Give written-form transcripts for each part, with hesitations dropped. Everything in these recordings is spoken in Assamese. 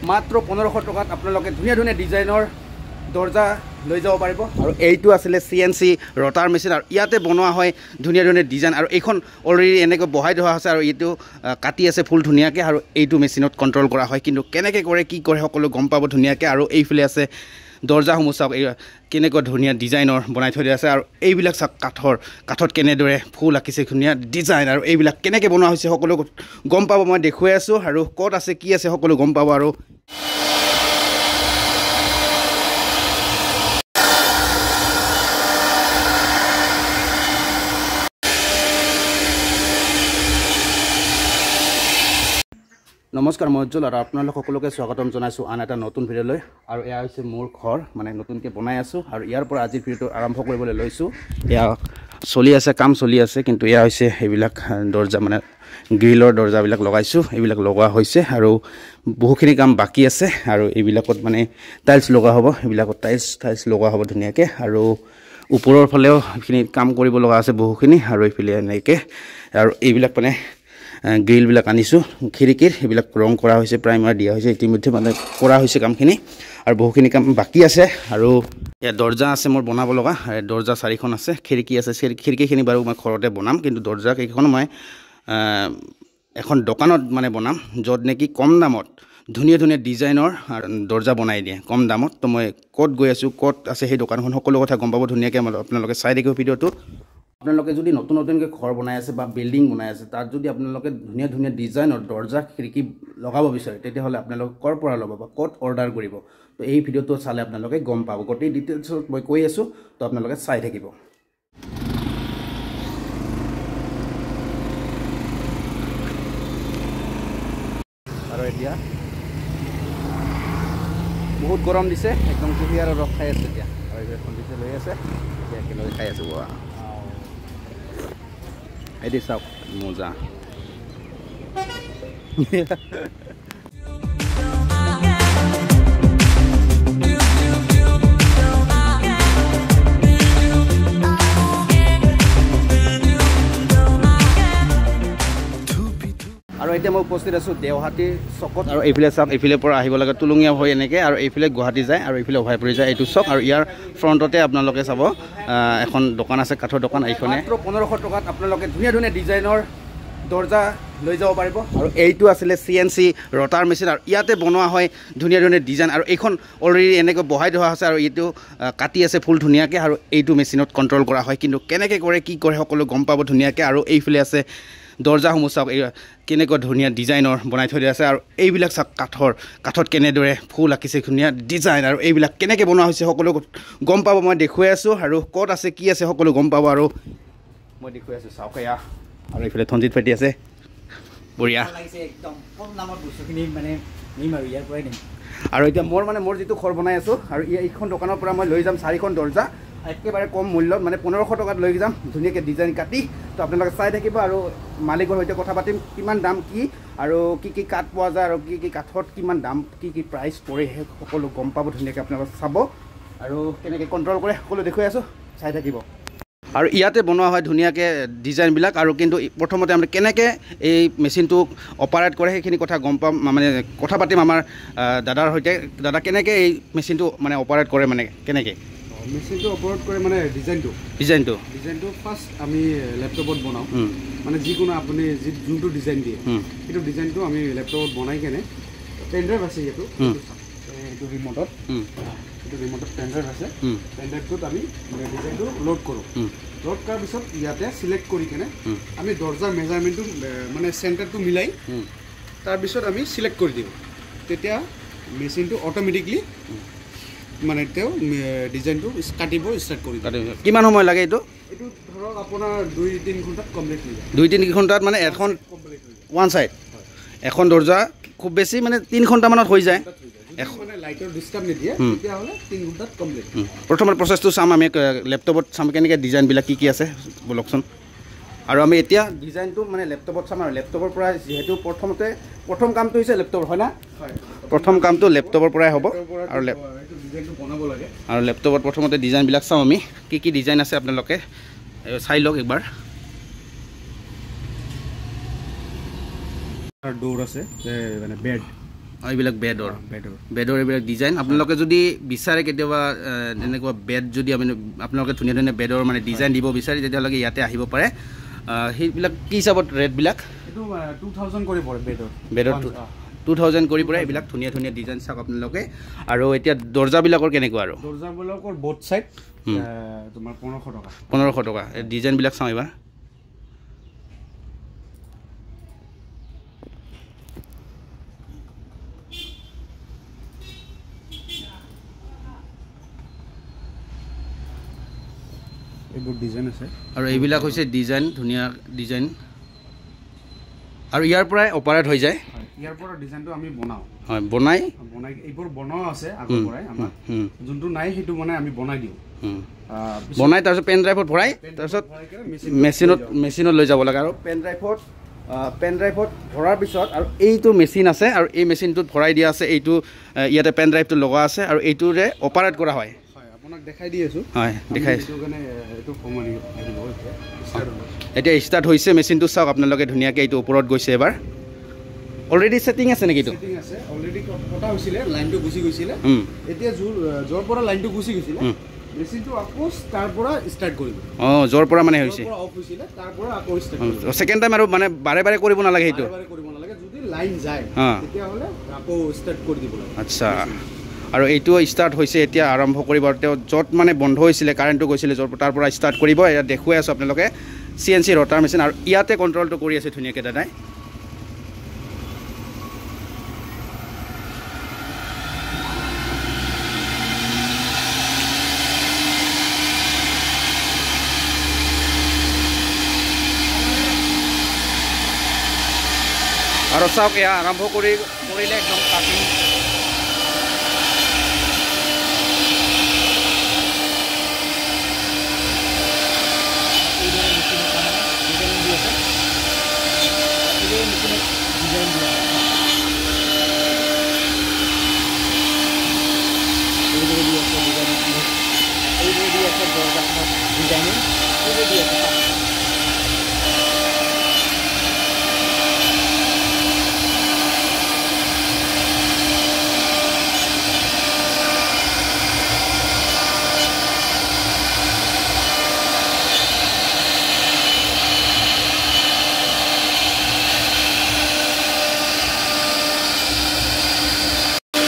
মাত্ৰ 1500 টকাত আপোনালোকে ধুনীয়া ধুনীয়া ডিজাইনৰ দৰ্জা লৈ যাব পাৰিব। আৰু এইটো আছিলে CNC ৰটাৰ মেচিন আৰু ইয়াতে বনোৱা হয় ধুনীয়া ধুনীয়া ডিজাইন। আৰু এইখন অলৰেডি এনেকৈ বহাই থোৱা আছে আৰু এইটো কাটি আছে ফুল ধুনীয়াকৈ আৰু এইটো মেচিনত কণ্ট্ৰল কৰা হয়। কিন্তু কেনেকৈ কৰে কি কৰে সকলো গম পাব ধুনীয়াকৈ। আৰু এইফালে আছে দৰ্জাসমূহ চাওক, এই কেনেকুৱা ধুনীয়া ডিজাইনৰ বনাই থৈ দিয়া আছে। আৰু এইবিলাক চাওক কাঠত কেনেদৰে ফুল আঁকিছে ধুনীয়া ডিজাইন। আৰু এইবিলাক কেনেকৈ বনোৱা হৈছে সকলো গম পাব, মই দেখুৱাই আছোঁ। আৰু ক'ত আছে কি আছে সকলো গম পাব। আৰু নমস্কাৰ, মই উজ্জ্বল আৰু আপোনালোক সকলোকে স্বাগতম জনাইছোঁ আন এটা নতুন ভিডিঅ'লৈ। আৰু এয়া হৈছে মোৰ ঘৰ, মানে নতুনকৈ বনাই আছোঁ। আৰু ইয়াৰ পৰা আজিৰ ভিডিঅ'টো আৰম্ভ কৰিবলৈ লৈছোঁ। এয়া চলি আছে, কাম চলি আছে। কিন্তু এয়া হৈছে এইবিলাক দৰ্জা, মানে গ্ৰিলৰ দৰ্জাবিলাক লগাইছোঁ, এইবিলাক লগোৱা হৈছে। আৰু বহুখিনি কাম বাকী আছে। আৰু এইবিলাকত মানে টাইলছ লগোৱা হ'ব, এইবিলাকত টাইলছ লগোৱা হ'ব ধুনীয়াকৈ। আৰু ওপৰৰ ফালেও সেইখিনি কাম কৰিব লগা আছে বহুখিনি। আৰু এইফালে এনেকৈ আৰু এইবিলাক মানে গ্ৰিলবিলাক আনিছোঁ খিৰিকীৰ, সেইবিলাক ৰং কৰা হৈছে, প্ৰাইমাৰ দিয়া হৈছে, ইতিমধ্যে মানে কৰা হৈছে কামখিনি। আৰু বহুখিনি কাম বাকী আছে। আৰু ইয়াত দৰ্জা আছে মোৰ বনাব লগা, দৰ্জা 4খন আছে, খিৰিকী আছে। খিৰিকীখিনি বাৰু মই ঘৰতে বনাম, কিন্তু দৰ্জা কেইখন মই এখন দোকানত মানে বনাম, য'ত নেকি কম দামত ধুনীয়া ধুনীয়া ডিজাইনৰ দৰ্জা বনাই দিয়ে কম দামত। তো মই ক'ত গৈ আছোঁ, ক'ত আছে সেই দোকানখন, সকলো কথা গম পাব ধুনীয়াকৈ। আপোনালোকে চাই থাকিব ভিডিঅ'টো। আপোনালোকে যদি নতুনকৈ ঘৰ বনাই আছে বা বিল্ডিং বনাই আছে, তাত যদি আপোনালোকে ধুনীয়া ধুনীয়া ডিজাইনৰ দৰ্জা খিৰিকী লগাব বিচাৰে, তেতিয়াহ'লে আপোনালোকে ক'ৰ পৰা ল'ব বা ক'ত অৰ্ডাৰ কৰিব, তো এই ভিডিঅ'টো চালে আপোনালোকে গম পাব। গোটেই ডিটেইলছত মই কৈ আছোঁ, তো আপোনালোকে চাই থাকিব। আৰু এতিয়া বহুত গৰম দিছে, একদম কুঁহিয়াৰৰ ৰস খাই আছে এতিয়া। আৰু এতিয়া কণ্ডিচন লৈ আছে, এতিয়া একেলগে খাই আছোঁ। এটি চাওক মজা। আৰু এতিয়া মই উপস্থিত আছোঁ দেওহাটী চকত। আৰু এইফালে চাওক, এইফালে পৰা আহিব লাগে টুলুঙীয়া হৈ এনেকৈ, আৰু এইফালে গুৱাহাটী যায়, আৰু এইফালে অভাই পৰি যায়। এইটো চক। আৰু ইয়াৰ ফ্ৰণ্টতে আপোনালোকে চাব এখন দোকান আছে, কাঠৰ দোকান। এইখনে মাত্ৰ 1500 টকাত আপোনালোকে ধুনীয়া ধুনীয়া ডিজাইনৰ দৰ্জা লৈ যাব পাৰিব। আৰু এইটো আছিলে CNC ৰটাৰ মেচিন আৰু ইয়াতে বনোৱা হয় ধুনীয়া ধুনীয়া ডিজাইন। আৰু এইখন অলৰেডি এনেকৈ বহাই থোৱা আছে আৰু এইটো কাটি আছে ফুল ধুনীয়াকৈ। আৰু এইটো মেচিনত কণ্ট্ৰল কৰা হয়। কিন্তু কেনেকৈ কৰে কি কৰে সকলো গম পাব ধুনীয়াকৈ। আৰু এইফালে আছে দৰ্জাসমূহ চাওক, এই কেনেকুৱা ধুনীয়া ডিজাইনৰ বনাই থৈ দিয়া আছে। আৰু এইবিলাক চাওক কাঠত কেনেদৰে ফুল আঁকিছে ধুনীয়া ডিজাইন। আৰু এইবিলাক কেনেকৈ বনোৱা হৈছে সকলো গম পাব, মই দেখুৱাই আছোঁ। আৰু ক'ত আছে কি আছে সকলো গম পাব। আৰু মই দেখুৱাই আছোঁ, চাওক এয়া। আৰু এইফালে থঞ্জিত পাতি আছে, বঢ়িয়া লাগিছে একদম। কম দামত বস্তুখিনি মানে নিম আৰু ইয়াৰ পৰাই নিম। আৰু এতিয়া মোৰ যিটো ঘৰ বনাই আছোঁ, আৰু এইখন দোকানৰ পৰা মই লৈ যাম 4খন দৰ্জা একেবাৰে কম মূল্যত, মানে 1500 টকাত লৈ যাম ধুনীয়াকৈ ডিজাইন কাটি। তো আপোনালোকে চাই থাকিব আৰু মালিকৰ সৈতে কথা পাতিম, কিমান দাম কি, আৰু কি কাঠ পোৱা যায়, আৰু কি কাঠত কিমান দাম, কি প্ৰাইচ পৰে, সেই সকলো গম পাব ধুনীয়াকৈ। আপোনালোকে চাব আৰু কেনেকৈ কণ্ট্ৰল কৰে সকলো দেখুৱাই আছোঁ, চাই থাকিব। আৰু ইয়াতে বনোৱা হয় ধুনীয়াকৈ ডিজাইনবিলাক। আৰু কিন্তু প্ৰথমতে আমি কেনেকৈ এই মেচিনটো অপাৰেট কৰে সেইখিনি কথা গম পাম, মানে কথা পাতিম আমাৰ দাদাৰ সৈতে। দাদা, কেনেকৈ এই মেচিনটো মানে অপাৰেট কৰে, মানে কেনেকৈ মেচিনটো অপাৰেট কৰে? মানে ডিজাইনটো ফাৰ্ষ্ট আমি লেপটপত বনাওঁ, মানে যিকোনো আপুনি যোনটো ডিজাইন দিয়ে সেইটো ডিজাইনটো আমি লেপটপত বনাই কেনে, পেনড্ৰাইভ আছে এইটো ৰিম'টত, পেনড্ৰাইভ আছে, পেনড্ৰাইভটোত আমি ডিজাইনটো লোড কৰোঁ। লোড কৰাৰ পিছত ইয়াতে চিলেক্ট কৰি কেনে আমি দৰ্জাৰ মেজাৰমেণ্টটো মানে চেণ্টাৰটো মিলাই তাৰপিছত আমি চিলেক্ট কৰি দিওঁ। তেতিয়া মেচিনটো অট'মেটিকলি মানে তেওঁ ডিজাইনটো কাটিব ষ্টাৰ্ট কৰি দিয়ে। কিমান সময় লাগে এইটো? এইটো ধৰক আপোনাৰ 2-3 ঘণ্টাত কমপ্লিট হৈ যায়। 2-3 ঘণ্টাত মানে এখন ওৱান চাইড এখন দৰ্জা খুব বেছি মানে 3 ঘণ্টামানত হৈ যায়। মানে লাইটৰ ডিষ্টাৰ্ব নিদিয়ে, তেতিয়াহ'লে 3 ঘণ্টাত কমপ্লিট। প্ৰথমে প্ৰচেছটো চাম, আমি লেপটপত চাম কেনেকৈ ডিজাইনবিলাক কি আছে বলকচোন। আৰু আমি এতিয়া ডিজাইনটো মানে লেপটপত চাম। আৰু লেপটপৰ পৰা যিহেতু প্ৰথম কামটো হৈছে লেপটপৰ, হয় না? প্ৰথম কামটো লেপটপৰ পৰাই হ'ব। আৰু ডিজাইনটো বনাব লাগে। আৰু লেপটপত প্ৰথমতে ডিজাইনবিলাক চাওঁ আমি, কি ডিজাইন আছে আপোনালোকে চাই লওক একবাৰ। ডোৰ আছে মানে বেড, এইবিলাক বেডৰ এইবিলাক ডিজাইন আপোনালোকে যদি বিচাৰে কেতিয়াবা এনেকুৱা বেড যদি আপোনালোকে ধুনীয়া ধুনীয়া বেডৰ মানে ডিজাইন দিব বিচাৰে তেতিয়াহ'লে ইয়াতে আহিব পাৰে সেইবিলাক কি হিচাপত ৰেটবিলাক এইটো 2000 কৰি পৰে বেডৰ 2000 কৰি পৰে এইবিলাক ধুনীয়া ধুনীয়া ডিজাইন চাওক আপোনালোকে আৰু এতিয়া দৰ্জাবিলাকৰ কেনেকুৱা আৰু দৰ্জাবিলাকৰ বোথ সাইড তোমাৰ 1500 টকা 1500 টকা ডিজাইনবিলাক চাওঁ এবাৰ এইবোৰ ডিজাইন আছে আৰু এইবিলাক হৈছে ডিজাইন ধুনীয়া ডিজাইন আৰু ইয়াৰ পৰাই অপাৰেট হৈ যায় ইয়াৰ পৰা ডিজাইনটো আমি বনাও হয় বনাই এইবোৰ বনোৱা আছে আগৰ পৰাই আমাৰ যোনটো নাই সেইটো মানে আমি বনাই দিওঁ বনাই তাৰপিছত পেন ড্ৰাইভত ভৰাই তাৰপিছত মেচিনত লৈ যাব লাগে আৰু পেন ড্ৰাইভত ভৰাৰ পিছত আৰু এইটো মেচিন আছে আৰু এই মেচিনটোত ভৰাই দিয়া আছে এইটো ইয়াতে পেন ড্ৰাইভটো লগোৱা আছে আৰু এইটোৰে অপাৰেট কৰা হয় আপোনাক দেখাই দি আছোঁ হয় দেখাই আছোঁ এতিয়া ষ্টাৰ্ট হৈছে মেচিনটো চাওক আপোনালোকে ধুনীয়াকৈ এইটো ওপৰত গৈছে এবাৰ অলৰেডি ছেটিং আছে নেকি এইটো অলৰেডি কটা হৈছিলে লাইনটো গুচি গৈছিলে এতিয়া য'ৰ পৰা লাইনটো গুচি গৈছিলে মেচিনটো আকৌ তাৰ পৰা ষ্টাৰ্ট কৰিব য'ৰ পৰা মানে হৈছে অফ হৈছিলে তাৰ পৰা আকৌ ষ্টাৰ্ট কৰিব ছেকেণ্ড টাইম আৰু মানে বাৰে বাৰে কৰিব নালাগে সেইটো কৰিব নালাগে যদি লাইন যায় তেতিয়াহ'লে আকৌ ষ্টাৰ্ট কৰি দিব লাগে আচ্ছা আৰু এইটো ষ্টাৰ্ট হৈছে এতিয়া আৰম্ভ কৰিব তেওঁ য'ত মানে বন্ধ হৈছিলে কাৰেণ্টটো গৈছিলে য'ৰ তাৰ পৰা ষ্টাৰ্ট কৰিব এতিয়া দেখুৱাই আছোঁ আপোনালোকে CNC ৰটাৰ মেচিন আৰু ইয়াতে কণ্ট্ৰলটো কৰি আছে ধুনীয়াকৈ দাদাই আৰু চাওক এয়া আৰম্ভ কৰিলে একদম কাটিং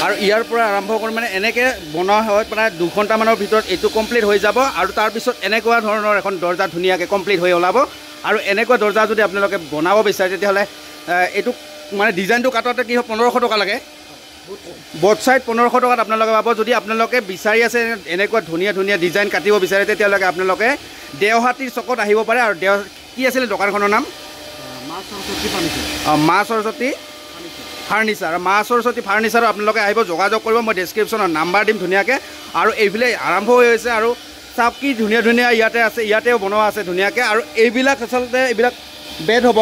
আৰু ইয়াৰ পৰা আৰম্ভ কৰি মানে এনেকৈ বনোৱা হয় প্ৰায় 2 ঘণ্টামানৰ ভিতৰত এইটো কমপ্লিট হৈ যাব আৰু তাৰপিছত এনেকুৱা ধৰণৰ এখন দৰ্জা ধুনীয়াকৈ কমপ্লিট হৈ ওলাব আৰু এনেকুৱা দৰ্জা যদি আপোনালোকে বনাব বিচাৰে তেতিয়াহ'লে এইটো মানে ডিজাইনটো কাটোতে কি হয় 1500 টকা লাগে বোথ সাইড 1500 টকাত আপোনালোকে পাব যদি আপোনালোকে বিচাৰি আছে এনেকুৱা ধুনীয়া ধুনীয়া ডিজাইন কাটিব বিচাৰে তেতিয়াহ'লে আপোনালোকে দেওহাটীৰ চকত আহিব পাৰে আৰু কি আছিলে দোকানখনৰ নাম মা সৰস্বতী ফাৰ্নিচাৰ মা সৰস্বতী ফাৰ্নিচাৰত আপোনালোকে আহিব যোগাযোগ কৰিব মই ডেছক্ৰিপশ্যনত নাম্বাৰ দিম ধুনীয়াকৈ আৰু এইফালে আৰম্ভ হৈ হৈছে আৰু চাওক কি ধুনীয়া ধুনীয়া ইয়াতে আছে ইয়াতেও বনোৱা আছে ধুনীয়াকৈ আৰু এইবিলাক আচলতে এইবিলাক বেড হ'ব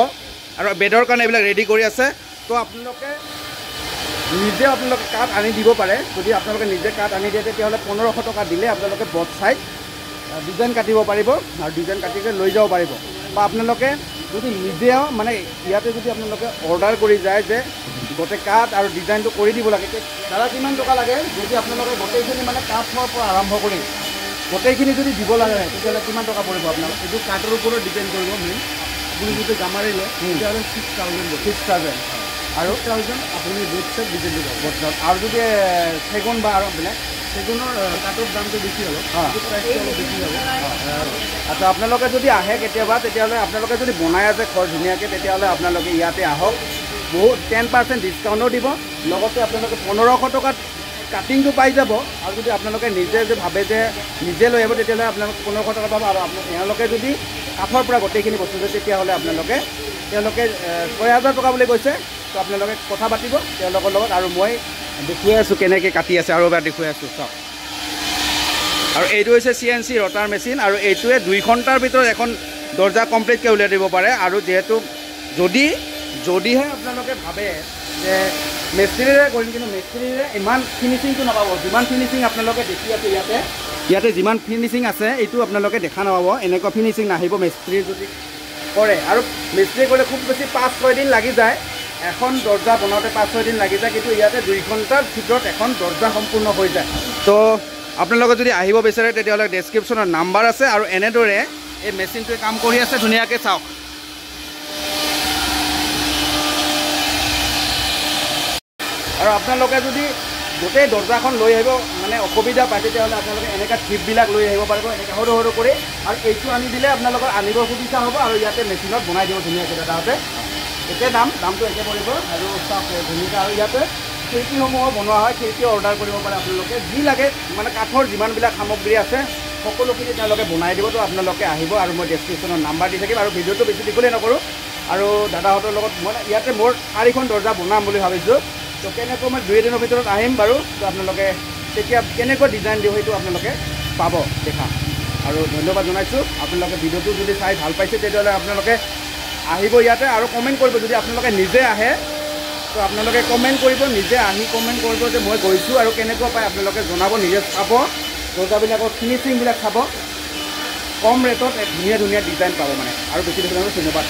আৰু বেডৰ কাৰণে এইবিলাক ৰেডি কৰি আছে তো আপোনালোকে নিজে আপোনালোকে কাঠ আনি দিব পাৰে যদি আপোনালোকে নিজে কাঠ আনি দিয়ে তেতিয়াহ'লে 1500 টকা দিলে আপোনালোকে বথ চাইড ডিজাইন কাটিব পাৰিব আৰু ডিজাইন কাটিকে লৈ যাব পাৰিব বা আপোনালোকে যদি নিজেও মানে ইয়াতে যদি আপোনালোকে অৰ্ডাৰ কৰি যায় যে গোটেই কাঠ আৰু ডিজাইনটো কৰি দিব লাগে দাদা কিমান টকা লাগে যদি আপোনালোকে গোটেইখিনি মানে কাঠৰ পৰা আৰম্ভ কৰি গোটেইখিনি যদি দিব লাগে তেতিয়াহ'লে কিমান টকা পৰিব আপোনালোকে এইটো কাঠৰ ওপৰত ডিপেণ্ড কৰিব মেইন আপুনি যদি গামাৰি লয় তেতিয়াহ'লে 6000 আৰু 1000 আপুনি বোথ চাইড ডিজাইন দিব আৰু যদি চেগুন বা আৰু বেলেগ চেগুনৰ কাঠৰ দামটো বেছি হ'ব প্ৰাইচটো অলপ বেছি হ'ব আচ্ছা আপোনালোকে যদি আহে কেতিয়াবা তেতিয়াহ'লে আপোনালোকে যদি বনাই আছে ঘৰ ধুনীয়াকৈ তেতিয়াহ'লে আপোনালোকে ইয়াতে আহক বহুত 10% ডিছকাউণ্টো দিব লগতে আপোনালোকে 1500 টকাত কাটিংটো পাই যাব আৰু যদি আপোনালোকে নিজে যে ভাবে যে নিজে লৈ আহিব তেতিয়াহ'লে আপোনালোকে 1500 টকা পাব আৰু তেওঁলোকে যদি কাঠৰ পৰা গোটেইখিনি বস্তু দিয়ে তেতিয়াহ'লে তেওঁলোকে 6000 টকা বুলি কৈছে তো আপোনালোকে কথা পাতিব তেওঁলোকৰ লগত আৰু মই দেখুৱাই আছোঁ কেনেকৈ কাটি আছে আৰু এবাৰ দেখুৱাই আছোঁ চাওক আৰু এইটো হৈছে CNC ৰটাৰ মেচিন আৰু এইটোৱে 2 ঘণ্টাৰ ভিতৰত এখন দৰ্জা কমপ্লিটকৈ উলিয়াই দিব পাৰে আৰু যিহেতু যদিহে আপোনালোকে ভাবে যে মিস্ত্ৰীৰে কৰিম কিন্তু মিস্ত্ৰীৰে ইমান ফিনিচিংটো নাপাব যিমান ফিনিচিং আপোনালোকে দেখি আছে ইয়াতে যিমান ফিনিচিং আছে এইটো আপোনালোকে দেখা নাপাব এনেকুৱা ফিনিচিং নাহিব মিস্ত্ৰী যদি কৰে আৰু মিস্ত্ৰী কৰিলে খুব বেছি 5-6 দিন লাগি যায় এখন দৰ্জা বনাওঁতে 5-6 দিন লাগি যায়, কিন্তু ইয়াতে 2 ঘণ্টাৰ ভিতৰত এখন দৰ্জা সম্পূৰ্ণ হৈ যায়। তো আপোনালোকে যদি আহিব বিচাৰে তেতিয়াহ'লে ডেছক্ৰিপশ্যনত নাম্বাৰ আছে, আৰু এনেদৰে এই মেচিনটোৱে কাম কৰি আছে ধুনীয়াকৈ চাওক। আৰু আপোনালোকে যদি গোটেই দৰ্জাখন লৈ আহিব মানে অসুবিধা পায় তেতিয়াহ'লে আপোনালোকে এনেকুৱা টিপবিলাক লৈ আহিব পাৰিব, এনেকৈ সৰু সৰু কৰি, আৰু এইটো আনি দিলে আপোনালোকৰ আনিব সুবিধা হ'ব, আৰু ইয়াতে মেচিনত বনাই দিব ধুনীয়াকৈ দাদাহঁতে। একে দামটো একে পৰিব, আৰু চাওক ধুনীয়াকৈ। আৰু ইয়াতে খিৰিকীসমূহো বনোৱা হয়, খিৰিকীও অৰ্ডাৰ কৰিব পাৰে আপোনালোকে, যি লাগে মানে কাঠৰ যিমানবিলাক সামগ্ৰী আছে সকলোখিনি তেওঁলোকে বনাই দিব। তো আপোনালোকে আহিব, আৰু মই ডেছক্ৰিপশ্যনত নাম্বাৰ দি থাকিম, আৰু ভিডিঅ'টো বেছি দীঘলেই নকৰোঁ। আৰু দাদাহঁতৰ লগত মই ইয়াতে মোৰ 4খন দৰ্জা বনাম বুলি ভাবিছোঁ। তো কেনেকৈ মই 2 দিনৰ ভিতৰত আহিম বাৰু। তো আপোনালোকে তেতিয়া কেনেকৈ ডিজাইন দিওঁ সেইটো আপোনালোকে পাব দেখা। আৰু ধন্যবাদ জনাইছোঁ। আপোনালোকে ভিডিঅ'টো যদি চাই ভাল পাইছে তেতিয়াহ'লে আপোনালোকে আহিব ইয়াতে, আৰু কমেণ্ট কৰিব। যদি আপোনালোকে নিজে আহে তো আপোনালোকে কমেণ্ট কৰিব, নিজে আহি কমেণ্ট কৰিব যে মই গৈছোঁ, আৰু কেনেকুৱা পায় আপোনালোকে জনাব, নিজে চাব, দৰ্জাবিলাকৰ ফিনিচিংবিলাক চাব। কম ৰেটত ধুনীয়া ধুনীয়া ডিজাইন পাব মানে। আৰু বেছি ধন্যবাদ।